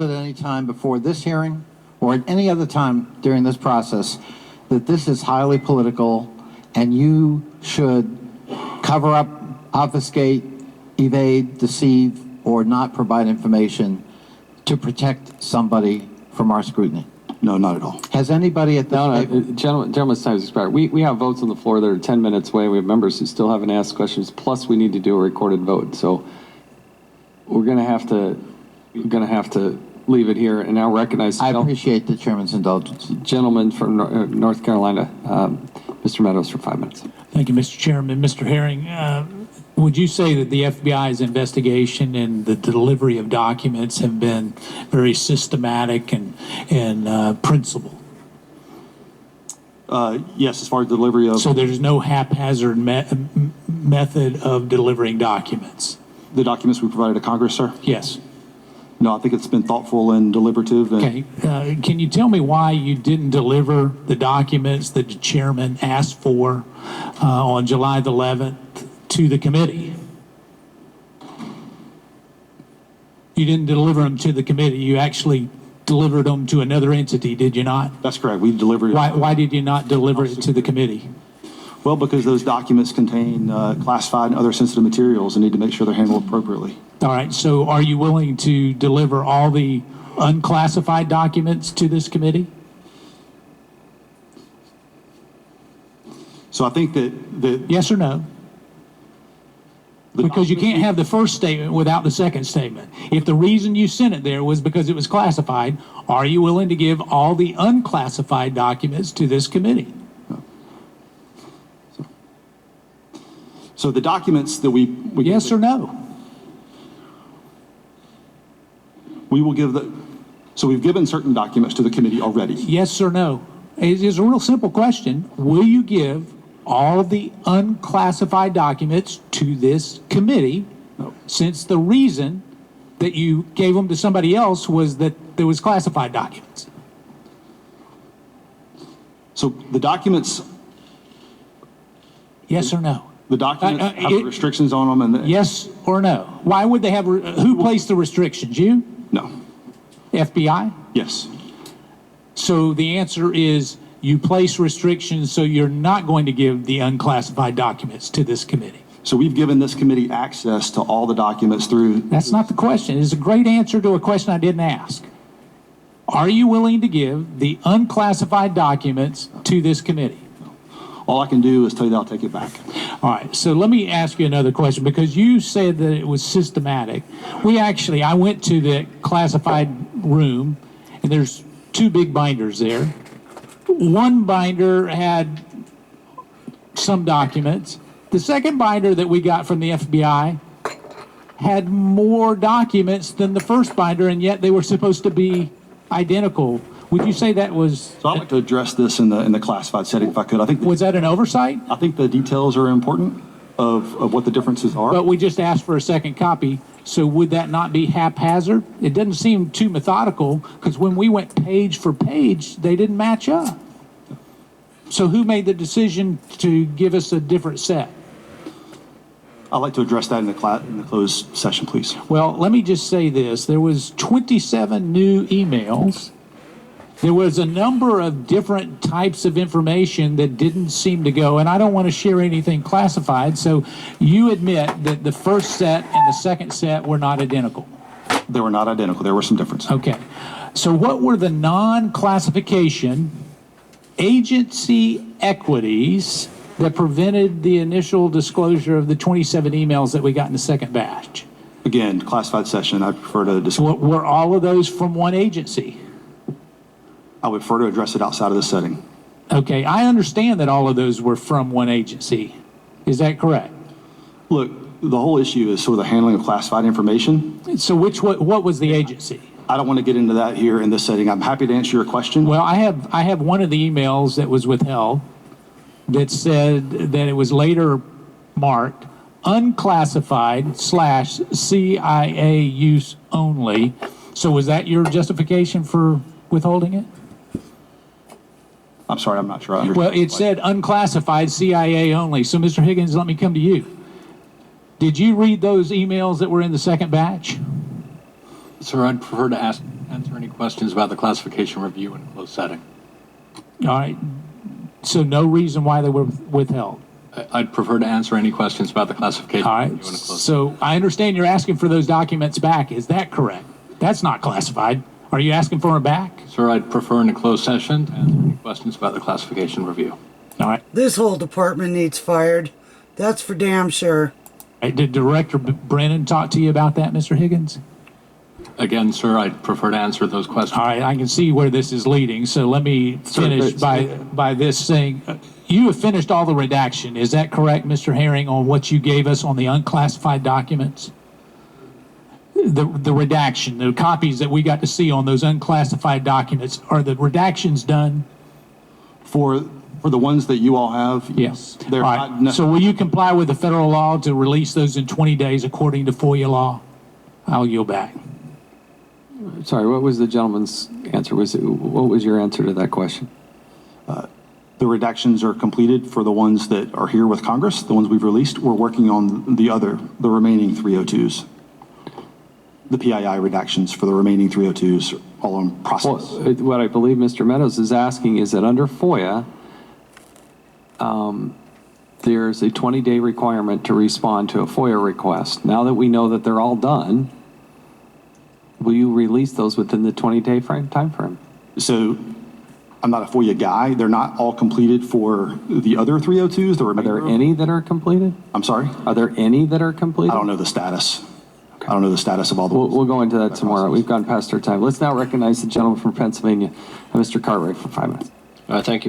at any time before this hearing or at any other time during this process that this is highly political and you should cover up, obfuscate, evade, deceive, or not provide information to protect somebody from our scrutiny? No, not at all. Has anybody at this table... Gentleman's time has expired. We have votes on the floor that are 10 minutes away. We have members who still haven't asked questions. Plus, we need to do a recorded vote. So we're going to have to leave it here. And now recognize. I appreciate the chairman's indulgence. Gentleman from North Carolina, Mr. Meadows, for 5 minutes. Thank you, Mr. Chairman. Mr. Herring, would you say that the FBI's investigation and the delivery of documents have been very systematic and principled? Yes, as far as delivery of... So there's no haphazard method of delivering documents? The documents we provided to Congress, sir? Yes. No, I think it's been thoughtful and deliberative. Okay. Can you tell me why you didn't deliver the documents that the chairman asked for on July the 11th to the committee? You didn't deliver them to the committee. You actually delivered them to another entity, did you not? That's correct. We delivered it. Why did you not deliver it to the committee? Well, because those documents contain classified and other sensitive materials and need to make sure they're handled appropriately. All right. So are you willing to deliver all the unclassified documents to this committee? So I think that Yes or no? Because you can't have the first statement without the second statement. If the reason you sent it there was because it was classified, are you willing to give all the unclassified documents to this committee? So the documents that we Yes or no? We will give so we've given certain documents to the committee already. Yes or no? It's a real simple question. Will you give all of the unclassified documents to this committee, since the reason that you gave them to somebody else was that there was classified documents? So the documents... Yes or no? The documents have the restrictions on them. And yes or no? Why would they have... who placed the restrictions? You? No. FBI? Yes. So the answer is you place restrictions, so you're not going to give the unclassified documents to this committee. So we've given this committee access to all the documents through... That's not the question. It's a great answer to a question I didn't ask. Are you willing to give the unclassified documents to this committee? All I can do is tell you that I'll take it back. All right, so let me ask you another question, because you said that it was systematic. I went to the classified room, and there's two big binders there. One binder had some documents. The second binder that we got from the FBI had more documents than the first binder, and yet they were supposed to be identical. Would you say that was... So I'd like to address this in the classified setting, if I could. I think... Was that an oversight? I think the details are important of what the differences are. But we just asked for a second copy, so would that not be haphazard? It doesn't seem too methodical, because when we went page for page, they didn't match up. So who made the decision to give us a different set? I'd like to address that in the closed session, please. Well, let me just say this. There was 27 new emails. There was a number of different types of information that didn't seem to go, and I don't want to share anything classified, so you admit that the first set and the second set were not identical. They were not identical. There were some differences. Okay. So what were the non-classification agency equities that prevented the initial disclosure of the 27 emails that we got in the second batch? Again, classified session, I prefer to disclose. Were all of those from one agency? I would prefer to address it outside of the setting. Okay, I understand that all of those were from one agency. Is that correct? Look, the whole issue is sort of the handling of classified information. So what was the agency? I don't want to get into that here in this setting. I'm happy to answer your question. Well, I have one of the emails that was withheld that said that it was later marked unclassified / CIA use only. So was that your justification for withholding it? I'm sorry, I'm not sure I understand. Well, it said unclassified CIA only. So, Mr. Higgins, let me come to you. Did you read those emails that were in the second batch? Sir, I'd prefer to answer any questions about the classification review in closed setting. All right. So no reason why they were withheld. I'd prefer to answer any questions about the classification All review right. in a closed So I understand you're asking for those documents back. Is that correct? That's not classified. Are you asking for them back? setting. Sir, I'd prefer in a closed session to answer any questions about the classification review. All right. This whole department needs fired. That's for damn sure. Did Director Brennan talk to you about that, Mr. Higgins? Again, sir, I'd prefer to answer those questions. All right, I can see where this is leading, so let me finish by this saying, you have finished all the redaction. Is that correct, Mr. Herring, on what you gave us on the unclassified documents? The redaction, the copies that we got to see on those unclassified documents, are the redactions done? For the ones that you all have? Yes. They're All not right, so will you comply with the federal law to release those in 20 days according to FOIA law? I'll yield back. Sorry, what was the gentleman's answer? What was your answer to that question? The redactions are completed for the ones that are here with Congress, the ones we've released. We're working on the remaining 302s. The PII redactions for the remaining 302s are all in process. Well, what I believe Mr. Meadows is asking is that under FOIA, there's a 20-day requirement to respond to a FOIA request. Now that we know that they're all done, will you release those within the 20-day time frame? So I'm not a FOIA guy. They're not all completed for the other 302s. The Are remainder. there any that are completed? I'm sorry? Are there any that are completed? I don't know the status. I don't know the status of all the We'll go into that tomorrow. We've gone past our time. Let's now recognize the gentleman from Pennsylvania, Mr. Cartwright, for 5 minutes. Thank you.